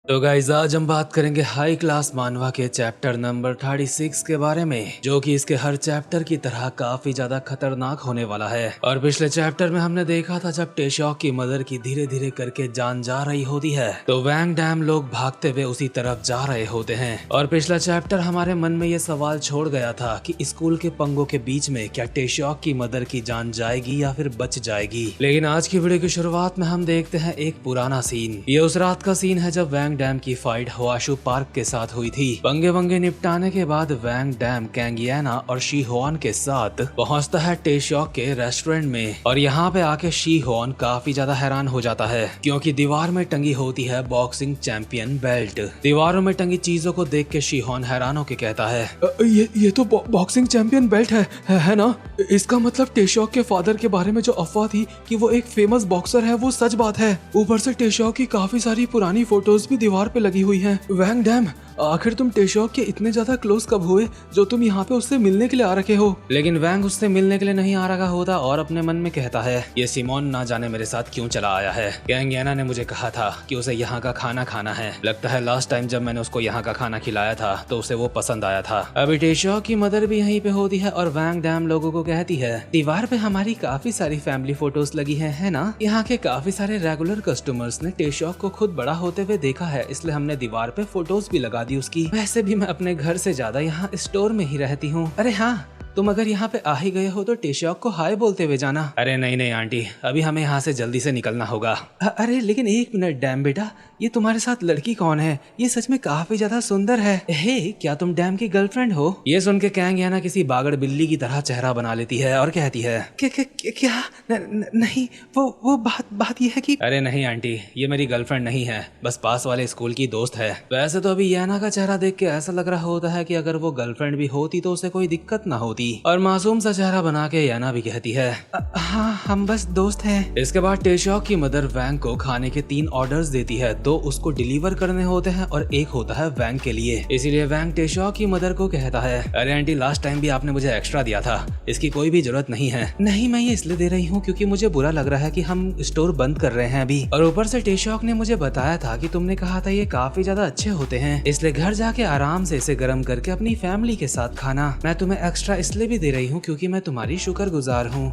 तो गाइस आज हम बात करेंगे हाई क्लास मानवा के चैप्टर नंबर 36 के बारे में, जो कि इसके हर चैप्टर की तरह काफी ज्यादा खतरनाक होने वाला है। और पिछले चैप्टर में हमने देखा था जब टेशॉक की मदर की धीरे धीरे करके जान जा रही होती है तो वैंग डैम लोग भागते हुए उसी तरफ जा रहे होते हैं। और पिछला चैप्टर हमारे मन में ये सवाल छोड़ गया था कि स्कूल के पंगों के बीच में क्या टेशॉक की मदर की जान जाएगी या फिर बच जाएगी। लेकिन आज की वीडियो की शुरुआत में हम देखते हैं एक पुराना सीन। ये उस रात का सीन है जब वैंग डैम की फाइट होआशु पार्क के साथ हुई थी। पंगे वंगे निपटाने के बाद वैंग डैम कैंगियाना और शी होन के साथ पहुंचता है टेशॉक के रेस्टोरेंट में। और यहाँ पे आके शी होन काफी ज्यादा हैरान हो जाता है क्योंकि दीवार में टंगी होती है बॉक्सिंग चैंपियन बेल्ट। दीवारों में टंगी चीजों को देख के शी होन हैरान होके कहता है ये तो बॉक्सिंग चैंपियन बेल्ट है ना? इसका मतलब टेशॉक के फादर के बारे में जो अफवाह थी कि वो एक फेमस बॉक्सर है वो सच बात है। ऊपर से टेशॉक की काफी सारी पुरानी फोटोज भी दीवार पे लगी हुई हैं। वैंग डैम, आखिर तुम टेशॉक के इतने ज्यादा क्लोज कब हुए जो तुम यहाँ पे उससे मिलने के लिए आ रखे हो? लेकिन वैंग उससे मिलने के लिए नहीं आ रखा होता और अपने मन में कहता है ये सिमोन ना जाने मेरे साथ क्यों चला आया है। कैंगियाना ने मुझे कहा था कि उसे यहाँ का खाना खाना है। लगता है लास्ट टाइम जब मैंने उसको यहाँ का खाना खिलाया था तो उसे वो पसंद आया था। अभी टेशॉक की मदर भी यहीं पे होती है और वैंग डैम लोगों को कहती है दीवार पे हमारी काफी सारी फैमिली फोटोज लगी है ना? यहाँ के काफी सारे रेगुलर कस्टमर्स ने टेशॉक को खुद बड़ा होते हुए देखा है, इसलिए हमने दीवार पे फोटोज भी लगा दी उसकी। वैसे भी मैं अपने घर से ज्यादा यहाँ स्टोर में ही रहती हूँ। अरे हाँ, तुम अगर यहाँ पे आ ही गए हो तो टेशॉक को हाय बोलते हुए जाना। अरे नहीं नहीं आंटी, अभी हमें यहाँ से जल्दी से निकलना होगा। अरे लेकिन एक मिनट डैम बेटा, ये तुम्हारे साथ लड़की कौन है? ये सच में काफी ज्यादा सुंदर है। हे, क्या तुम डैम की गर्लफ्रेंड हो? ये सुन के कैंगियाना किसी बागड़ बिल्ली की तरह चेहरा बना लेती है और कहती है क्या? नहीं, वो बात ये है कि अरे नहीं आंटी, ये मेरी गर्लफ्रेंड नहीं है, बस पास वाले स्कूल की दोस्त है। वैसे तो अभी याना का चेहरा देख के ऐसा लग रहा होता है कि अगर वो गर्लफ्रेंड भी होती तो उसे कोई दिक्कत ना होती। और मासूम सा चेहरा बना के याना भी कहती है हाँ, हम बस दोस्त हैं। इसके बाद टेशॉक की मदर वैंग को खाने के 3 ऑर्डर्स देती है, 2 उसको डिलीवर करने होते हैं और 1 होता है वैंग के लिए। इसीलिए वैंग टेशॉक की मदर को कहता है अरे आंटी, लास्ट टाइम भी आपने मुझे एक्स्ट्रा दिया था, इसकी कोई भी जरूरत नहीं है। नहीं, मैं ये इसलिए दे रही हूँ क्योंकि मुझे बुरा लग रहा है कि हम स्टोर बंद कर रहे हैं अभी। और ऊपर से टेशॉक ने मुझे बताया था कि तुमने कहा था ये काफी ज्यादा अच्छे होते हैं, इसलिए घर जाके आराम से इसे गर्म करके अपनी फैमिली के साथ खाना। मैं तुम्हें एक्स्ट्रा इसलिए भी दे रही हूँ क्योंकि मैं तुम्हारी शुक्रगुजार हूँ।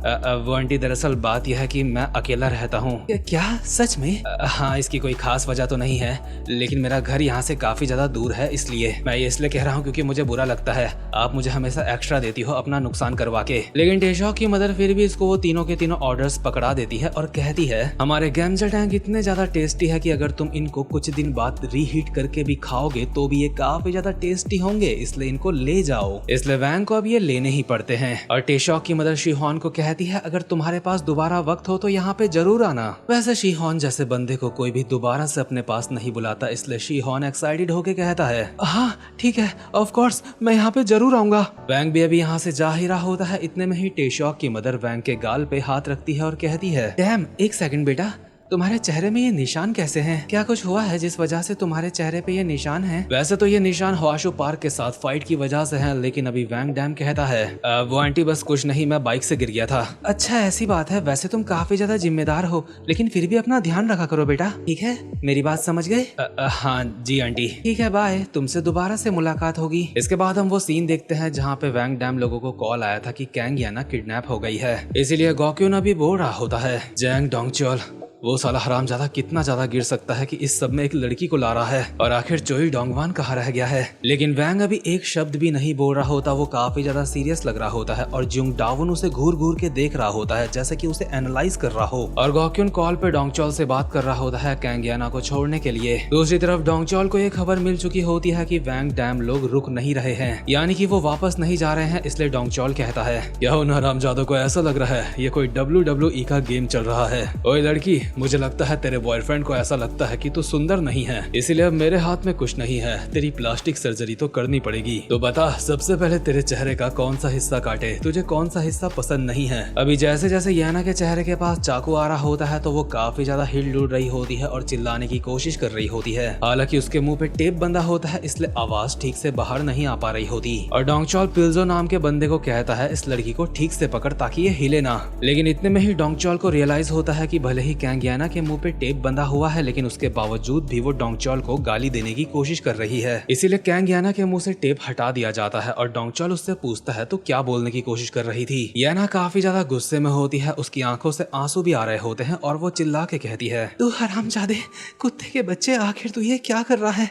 वो आंटी, दरअसल बात यह है कि मैं अकेला रहता हूँ। क्या सच में? हाँ, इसकी कोई खास वजह तो नहीं है, लेकिन मेरा घर यहाँ से काफी ज्यादा दूर है, इसलिए मैं ये इसलिए कह रहा हूँ क्योंकि मुझे बुरा लगता है आप मुझे हमेशा एक्स्ट्रा देती हो अपना नुकसान करवा के। लेकिन टेशॉक की मदर फिर भी इसको वो तीनों के तीनों ऑर्डर्स पकड़ा देती है और कहती है हमारे गैमजा टैंक इतने ज्यादा टेस्टी है कि अगर तुम इनको कुछ दिन बाद रीहीट करके भी खाओगे तो भी ये काफी ज्यादा टेस्टी होंगे, इसलिए इनको ले जाओ। इसलिए वैंग को अब ये लेने ही पड़ते हैं। और टेशॉक की मदर शीहोन को कहती है अगर तुम्हारे पास दोबारा वक्त हो तो यहाँ पे जरूर आना। वैसे शीहोन जैसे बंदे को कोई भी दोबारा से अपने पास नहीं बुलाता, इसलिए शीहोन एक्साइटेड होके कहता है हाँ ठीक है, ऑफ कोर्स मैं यहाँ पे जरूर आऊंगा। वैंग भी अभी यहाँ से जा ही रहा होता है, इतने में ही टेशॉक की मदर वैंग के गाल पे हाथ रखती है और कहती है डैम, एक सेकंड बेटा, तुम्हारे चेहरे में ये निशान कैसे हैं? क्या कुछ हुआ है जिस वजह से तुम्हारे चेहरे पे ये निशान है? वैसे तो ये निशान होआशु पार्क के साथ फाइट की वजह से है, लेकिन अभी वैंग डैम कहता है वो आंटी बस कुछ नहीं, मैं बाइक से गिर गया था। अच्छा ऐसी बात है, वैसे तुम काफी ज्यादा जिम्मेदार हो, लेकिन फिर भी अपना ध्यान रखा करो बेटा, ठीक है? मेरी बात समझ गए? हाँ जी आंटी। ठीक है, बाय, तुमसे दोबारा से मुलाकात होगी। इसके बाद हम वो सीन देखते हैं जहाँ पे वैंग डैम लोगों को कॉल आया था कि कैंगियाना किडनैप हो गई है, इसीलिए गोक्यून अभी बोल रहा होता है जैंग डोंगचोल वो साला हरामजादा कितना ज्यादा गिर सकता है कि इस सब में एक लड़की को ला रहा है, और आखिर चोई डोंगवान कहाँ रह गया है। लेकिन वैंग अभी एक शब्द भी नहीं बोल रहा होता, वो काफी ज्यादा सीरियस लग रहा होता है और जुंग डावन उसे घूर घूर के देख रहा होता है जैसे कि उसे एनालाइज कर रहा हो। और गोक्यून कॉल पे डोंगचोल से बात कर रहा होता है कैंगियाना को छोड़ने के लिए। दूसरी तरफ डोंगचोल को एक खबर मिल चुकी होती है कि वैंग डैम लोग रुक नहीं रहे हैं, यानी कि वो वापस नहीं जा रहे हैं, इसलिए डोंगचोल कहता है यह उन हरामजादों को ऐसा लग रहा है ये कोई WWE का गेम चल रहा है। ओए लड़की, मुझे लगता है तेरे बॉयफ्रेंड को ऐसा लगता है कि तू सुंदर नहीं है, इसीलिए अब मेरे हाथ में कुछ नहीं है, तेरी प्लास्टिक सर्जरी तो करनी पड़ेगी। तो बता सबसे पहले तेरे चेहरे का कौन सा हिस्सा काटे, तुझे कौन सा हिस्सा पसंद नहीं है। अभी जैसे जैसे याना के चेहरे के पास चाकू आ रहा होता है तो वो काफी ज्यादा हिल डुल रही होती है और चिल्लाने की कोशिश कर रही होती है। हालांकि उसके मुंह पे टेप बंधा होता है, इसलिए आवाज ठीक से बाहर नहीं आ पा रही होती। और डोंगचोल पिल्जो नाम के बंदे को कहता है इस लड़की को ठीक से पकड़ ताकि ये हिले ना। लेकिन इतने में ही डोंगचोल को रियलाइज होता है कि भले ही कैंग कैंग याना के मुंह पे टेप बंधा हुआ है, लेकिन उसके बावजूद भी वो डोंगचॉल को गाली देने की कोशिश कर रही है। इसीलिए कैंग याना के मुंह से टेप हटा दिया जाता है और डोंगचॉल उससे पूछता है तो क्या बोलने की कोशिश कर रही थी। याना काफी ज्यादा गुस्से में होती है, उसकी आंखों से आंसू भी आ रहे होते हैं और वो चिल्ला के कहती है, तू हरामजादे कुत्ते के बच्चे, आखिर तू ये क्या कर रहा है?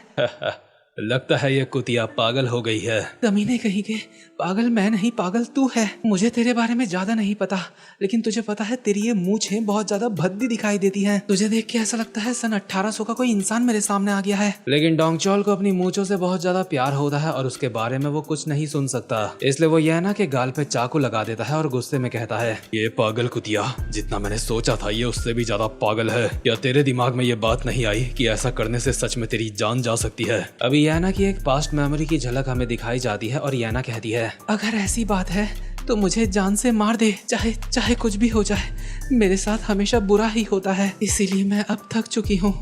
लगता है ये कुतिया पागल हो गई है। कमीने कहीं के, पागल मैं नहीं, पागल तू है। मुझे तेरे बारे में ज्यादा नहीं पता, लेकिन तुझे पता है तेरी ये मूंछें बहुत ज्यादा भद्दी दिखाई देती हैं। तुझे देख के ऐसा लगता है सन 1800 का कोई इंसान मेरे सामने आ गया है। लेकिन डोंगचॉल को अपनी मूंछों से बहुत ज्यादा प्यार होता है और उसके बारे में वो कुछ नहीं सुन सकता, इसलिए वो याना के गाल पे चाकू लगा देता है और गुस्से में कहता है, ये पागल कुतिया, जितना मैंने सोचा था ये उससे भी ज्यादा पागल है। क्या तेरे दिमाग में ये बात नहीं आई कि ऐसा करने से सच में तेरी जान जा सकती है? अभी याना की एक पास्ट मेमोरी की झलक हमें दिखाई जाती है और याना कहती है, अगर ऐसी बात है तो मुझे जान से मार दे, चाहे चाहे कुछ भी हो जाए। मेरे साथ हमेशा बुरा ही होता है, इसीलिए मैं अब थक चुकी हूँ,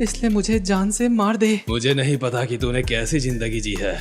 इसलिए मुझे जान से मार दे। मुझे नहीं पता कि तूने कैसी जिंदगी जी है,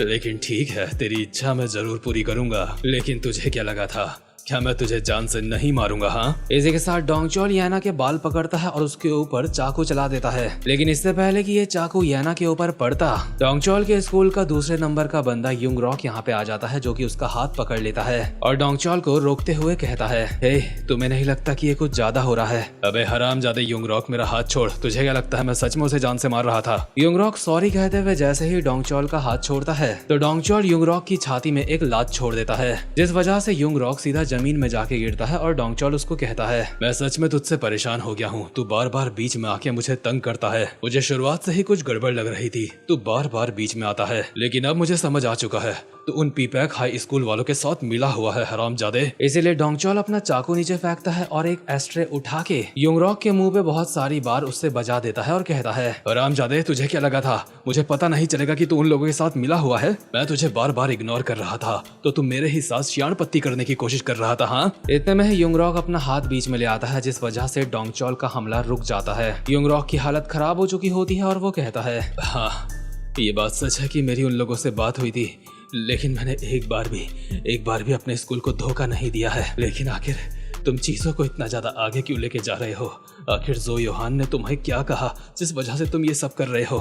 लेकिन ठीक है, तेरी इच्छा मैं जरूर पूरी करूंगा। लेकिन तुझे क्या लगा था, क्या मैं तुझे जान से नहीं मारूंगा? हाँ। इसी के साथ डोंगचॉल याना के बाल पकड़ता है और उसके ऊपर चाकू चला देता है, लेकिन इससे पहले कि ये चाकू याना के ऊपर पड़ता, डोंगचॉल के स्कूल का दूसरे नंबर का बंदा युंगरॉक यहाँ पे आ जाता है, जो कि उसका हाथ पकड़ लेता है और डोंगचॉल को रोकते हुए कहता है, हे, तुम्हें नहीं लगता कि ये कुछ ज्यादा हो रहा है? अबे हरामजादे युंगरॉक, मेरा हाथ छोड़। तुझे क्या लगता है मैं सच में उसे जान से मार रहा था? युंगरॉक सॉरी कहते हुए जैसे ही डोंगचॉल का हाथ छोड़ता है तो डोंगचॉल युंगरॉक की छाती में एक लात छोड़ देता है, जिस वजह से युंगरॉक सीधा जमीन में जाके गिरता है और डोंगचॉल उसको कहता है, मैं सच में तुझसे परेशान हो गया हूँ, तू बार बार बीच में आके मुझे तंग करता है। मुझे शुरुआत से ही कुछ गड़बड़ लग रही थी, तू बार बार बीच में आता है, लेकिन अब मुझे समझ आ चुका है, तो उन पीपैक हाई स्कूल वालों के साथ मिला हुआ है, हरामजादे। इसीलिए डोंगचॉल अपना चाकू नीचे फेंकता है और एक एस्ट्रे उठा के युंगरॉक के मुंह पे बहुत सारी बार उससे बजा देता है और कहता है, हरामजादे, तुझे क्या लगा था मुझे पता नहीं चलेगा कि तू उन लोगों के साथ मिला हुआ है? मैं तुझे बार बार इग्नोर कर रहा था तो तू मेरे ही साथ शियान पत्ती करने की कोशिश कर रहा था। हाँ। इतने में ही युंगरॉक अपना हाथ बीच में ले आता है, जिस वजह से डोंगचॉल का हमला रुक जाता है। युंगरॉक की हालत खराब हो चुकी होती है और वो कहता है, हाँ, ये बात सच है कि मेरी उन लोगों से बात हुई थी, लेकिन मैंने एक बार भी अपने स्कूल को धोखा नहीं दिया है। लेकिन आखिर तुम चीजों को इतना ज्यादा आगे क्यों लेके जा रहे हो? आखिर जो योहान ने तुम्हें क्या कहा जिस वजह से तुम ये सब कर रहे हो?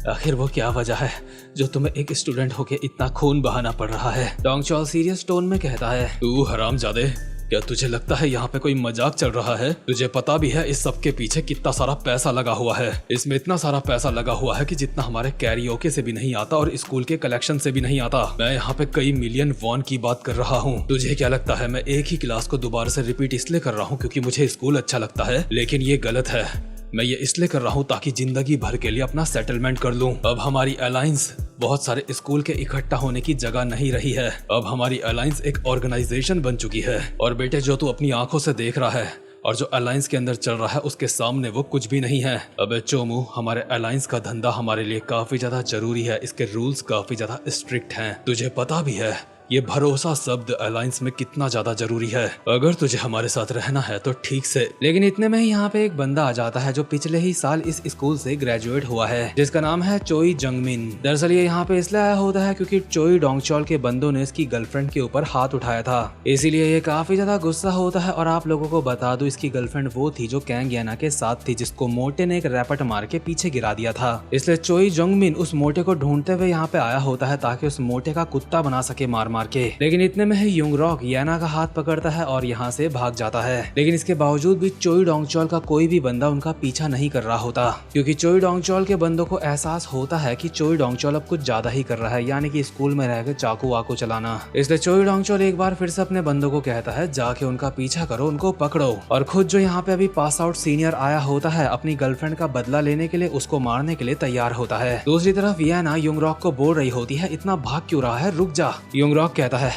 आखिर वो क्या वजह है जो तुम्हें एक स्टूडेंट होके इतना खून बहाना पड़ रहा है? डोंगचॉल सीरियस टोन में कहता है, तू हरामजादे, क्या तुझे लगता है यहाँ पे कोई मजाक चल रहा है? तुझे पता भी है इस सब के पीछे कितना सारा पैसा लगा हुआ है। इसमें इतना सारा पैसा लगा हुआ है कि जितना हमारे कैरियोके से भी नहीं आता और स्कूल के कलेक्शन से भी नहीं आता। मैं यहाँ पे कई मिलियन वॉन की बात कर रहा हूँ। तुझे क्या लगता है मैं एक ही क्लास को दोबारा से रिपीट इसलिए कर रहा हूँ क्योंकि मुझे स्कूल अच्छा लगता है? लेकिन ये गलत है। मैं ये इसलिए कर रहा हूँ ताकि जिंदगी भर के लिए अपना सेटलमेंट कर लूँ। अब हमारी अलायंस बहुत सारे स्कूल के इकट्ठा होने की जगह नहीं रही है। अब हमारी अलायंस एक ऑर्गेनाइजेशन बन चुकी है। और बेटे, जो तू अपनी आंखों से देख रहा है और जो अलायंस के अंदर चल रहा है उसके सामने वो कुछ भी नहीं है। अबे चोमू, हमारे अलायंस का धंधा हमारे लिए काफी ज्यादा जरूरी है। इसके रूल्स काफी ज्यादा स्ट्रिक्ट हैं। तुझे पता भी है ये भरोसा शब्द अलायंस में कितना ज्यादा जरूरी है। अगर तुझे हमारे साथ रहना है तो ठीक से। लेकिन इतने में ही यहाँ पे एक बंदा आ जाता है जो पिछले ही साल इस स्कूल से ग्रेजुएट हुआ है, जिसका नाम है चोई जंगमिन। दरअसल ये यहाँ पे इसलिए आया होता है क्योंकि चोई डोंगचॉल के बंदों ने इसकी गर्लफ्रेंड के ऊपर हाथ उठाया था, इसीलिए ये काफी ज्यादा गुस्सा होता है। और आप लोगों को बता दूं, इसकी गर्लफ्रेंड वो थी जो कैंग याना के साथ थी, जिसको मोटे ने एक रैपट मार के पीछे गिरा दिया था। इसलिए चोई जंगमिन उस मोटे को ढूंढते हुए यहाँ पे आया होता है ताकि उस मोटे का कुत्ता बना सके मार मार के। लेकिन इतने में ही युंगरॉक याना का हाथ पकड़ता है और यहाँ से भाग जाता है। लेकिन इसके बावजूद भी चोई डोंगचॉल का कोई भी बंदा उनका पीछा नहीं कर रहा होता, क्योंकि चोई डोंगचॉल के बंदों को एहसास होता है कि चोई डोंगचॉल अब कुछ ज्यादा ही कर रहा है, यानी कि स्कूल में रहकर चाकू वाकू चलाना। इसलिए चोई डोंगचॉल एक बार फिर से अपने बंदों को कहता है, जाके उनका पीछा करो, उनको पकड़ो। और खुद जो यहाँ पे अभी पास आउट सीनियर आया होता है अपनी गर्लफ्रेंड का बदला लेने के लिए उसको मारने के लिए तैयार होता है। दूसरी तरफ याना युंगरॉक को बोल रही होती है, इतना भाग क्यों रहा है, रुक जा। युंगरॉक कहता है,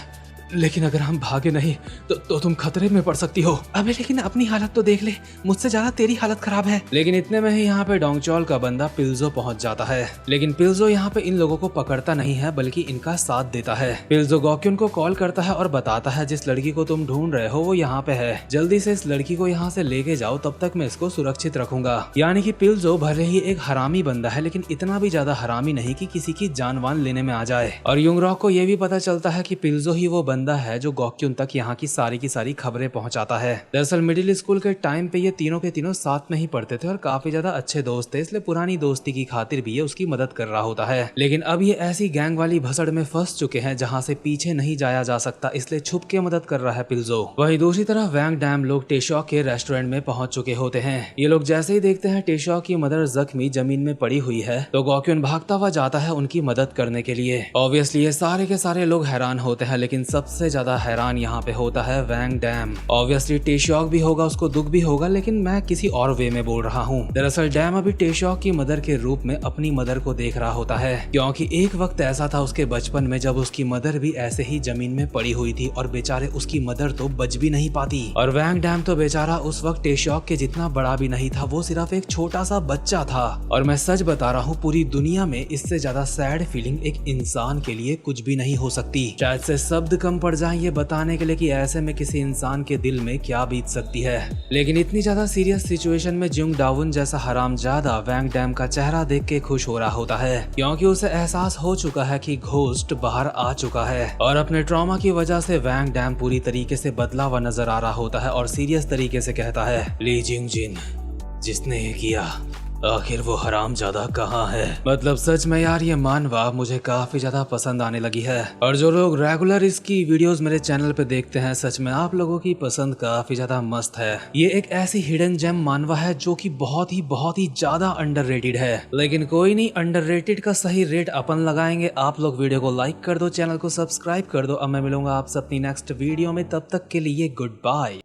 लेकिन अगर हम भागे नहीं तो तुम खतरे में पड़ सकती हो। अबे लेकिन अपनी हालत तो देख ले, मुझसे ज्यादा तेरी हालत खराब है। लेकिन इतने में ही यहाँ पे डोंगचॉल का बंदा पिल्जो पहुंच जाता है। लेकिन पिल्जो यहाँ पे इन लोगों को पकड़ता नहीं है बल्कि इनका साथ देता है। पिल्जो गॉक्यून को कॉल करता है और बताता है, जिस लड़की को तुम ढूंढ रहे हो वो यहाँ पे है, जल्दी से इस लड़की को यहाँ से लेके जाओ, तब तक मैं इसको सुरक्षित रखूंगा। यानी कि पिल्जो भले ही एक हरामी बंदा है लेकिन इतना भी ज्यादा हरामी नहीं कि किसी की जान वान लेने में आ जाए। और युंगरॉक को ये भी पता चलता है कि पिल्जो ही वो बंदा है जो गॉक्यून तक यहाँ की सारी खबरें पहुंचाता है। दरअसल मिडिल स्कूल के टाइम पे ये तीनों के तीनों साथ में ही पढ़ते थे और काफी ज्यादा अच्छे दोस्त थे, इसलिए पुरानी दोस्ती की खातिर भी ये उसकी मदद कर रहा होता है। लेकिन अब ये ऐसी गैंग वाली भसड़ में फंस चुके हैं जहाँ से पीछे नहीं जाया जा सकता, इसलिए छुप के मदद कर रहा है पिल्जो। वहीं दूसरी तरफ वैंग डैम लोग टेशॉक के रेस्टोरेंट में पहुंच चुके होते हैं। ये लोग जैसे ही देखते हैं टेशॉक की मदर जख्मी जमीन में पड़ी हुई है तो गॉक्यून भागता हुआ जाता है उनकी मदद करने के लिए। ऑब्वियसली ये सारे के सारे लोग हैरान होते हैं, लेकिन सबसे ज्यादा हैरान यहाँ पे होता है वैंग डैम। ऑब्वियसली टेशॉक भी होगा, उसको दुख भी होगा, लेकिन मैं किसी और वे में बोल रहा हूँ। दरअसल डैम अभी टेशॉक की मदर के रूप में अपनी मदर को देख रहा होता है, क्योंकि एक वक्त ऐसा था उसके बचपन में जब उसकी मदर भी ऐसे ही जमीन में पड़ी हुई थी और बेचारे उसकी मदर तो बच भी नहीं पाती। और वैंग डैम तो बेचारा उस वक्त टेशॉक के जितना बड़ा भी नहीं था, वो सिर्फ एक छोटा सा बच्चा था। और मैं सच बता रहा हूँ, पूरी दुनिया में इससे ज्यादा सैड फीलिंग एक इंसान के लिए कुछ भी नहीं हो सकती। शायद से शब्द कम पड़ जाए ये बताने के लिए कि ऐसे में किसी इंसान के दिल में क्या बीत सकती है। लेकिन इतनी ज्यादा सीरियस सिचुएशन में जुंग डाउन जैसा हरामजादा वैंग डैम का चेहरा देख के खुश हो रहा होता है, क्योंकि उसे एहसास हो चुका है कि घोस्ट बाहर आ चुका है। और अपने ट्रॉमा की वजह से वैंग डैम पूरी तरीके से बदला हुआ नजर आ रहा होता है और सीरियस तरीके से कहता है, ली जिंग जिन, जिसने ये किया आखिर वो हरामजादा कहाँ है। मतलब सच में यार ये मानवा मुझे काफी ज्यादा पसंद आने लगी है। और जो लोग रेगुलर इसकी वीडियोस मेरे चैनल पे देखते हैं, सच में आप लोगों की पसंद काफी ज्यादा मस्त है। ये एक ऐसी हिडन जेम मानवा है जो कि बहुत ही ज्यादा अंडररेटेड है। लेकिन कोई नहीं, अंडररेटेड का सही रेट अपन लगाएंगे। आप लोग वीडियो को लाइक कर दो, चैनल को सब्सक्राइब कर दो। अब मैं मिलूंगा आपसे अपनी नेक्स्ट वीडियो में, तब तक के लिए गुड बाय।